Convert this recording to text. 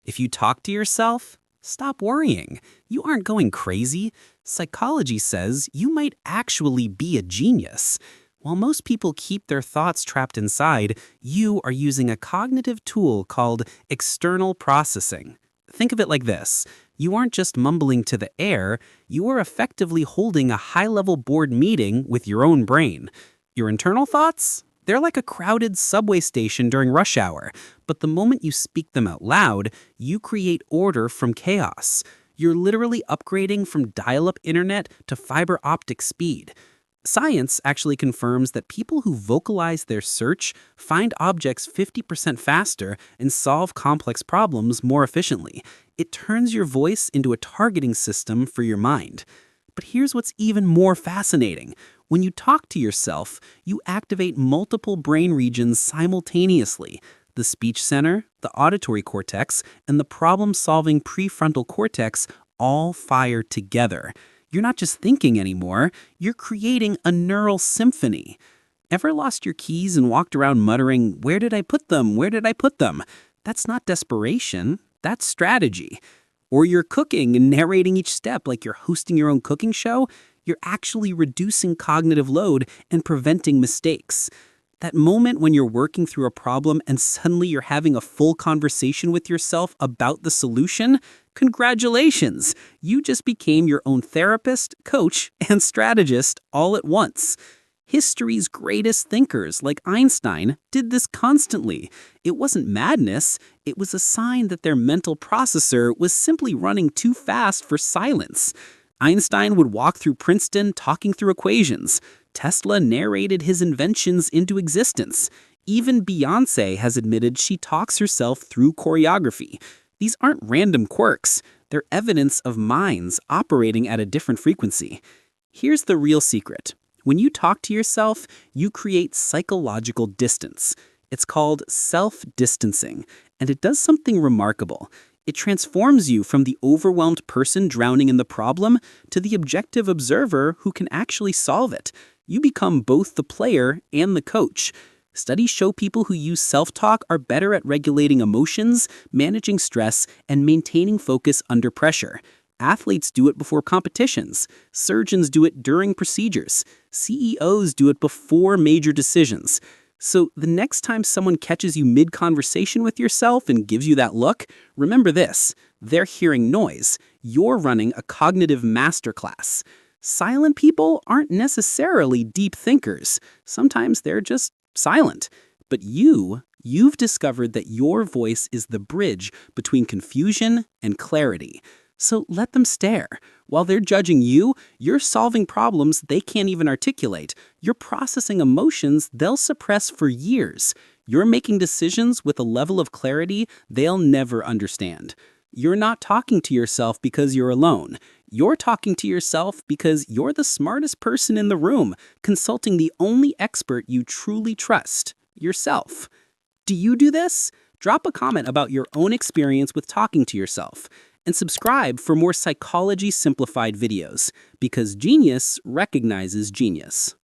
If you talk to yourself, stop worrying. You aren't going crazy. Psychology says you might actually be a genius. While most people keep their thoughts trapped inside, you are using a cognitive tool called external processing. Think of it like this. You aren't just mumbling to the air, you are effectively holding a high-level board meeting with your own brain. Your internal thoughts? They're like a crowded subway station during rush hour, but the moment you speak them out loud, you create order from chaos. You're literally upgrading from dial-up internet to fiber optic speed. Science actually confirms that people who vocalize their search find objects 50% faster and solve complex problems more efficiently. It turns your voice into a targeting system for your mind. But here's what's even more fascinating. When you talk to yourself, you activate multiple brain regions simultaneously. The speech center, the auditory cortex, and the problem-solving prefrontal cortex all fire together. You're not just thinking anymore, you're creating a neural symphony. Ever lost your keys and walked around muttering, "Where did I put them? Where did I put them?" That's not desperation, that's strategy. Or you're cooking and narrating each step like you're hosting your own cooking show, you're actually reducing cognitive load and preventing mistakes. That moment when you're working through a problem and suddenly you're having a full conversation with yourself about the solution, congratulations! You just became your own therapist, coach, and strategist all at once. History's greatest thinkers, like Einstein, did this constantly. It wasn't madness, it was a sign that their mental processor was simply running too fast for silence. Einstein would walk through Princeton talking through equations. Tesla narrated his inventions into existence. Even Beyoncé has admitted she talks herself through choreography. These aren't random quirks. They're evidence of minds operating at a different frequency. Here's the real secret. When you talk to yourself, you create psychological distance. It's called self-distancing, and it does something remarkable. It transforms you from the overwhelmed person drowning in the problem to the objective observer who can actually solve it. You become both the player and the coach. Studies show people who use self-talk are better at regulating emotions, managing stress, and maintaining focus under pressure. Athletes do it before competitions. Surgeons do it during procedures. CEOs do it before major decisions. So the next time someone catches you mid-conversation with yourself and gives you that look, remember this: they're hearing noise. You're running a cognitive masterclass. Silent people aren't necessarily deep thinkers. Sometimes they're just silent. But you've discovered that your voice is the bridge between confusion and clarity. So let them stare. While they're judging you, you're solving problems they can't even articulate. You're processing emotions they'll suppress for years. You're making decisions with a level of clarity they'll never understand. You're not talking to yourself because you're alone. You're talking to yourself because you're the smartest person in the room, consulting the only expert you truly trust, yourself. Do you do this? Drop a comment about your own experience with talking to yourself. And subscribe for more psychology simplified videos, because genius recognizes genius.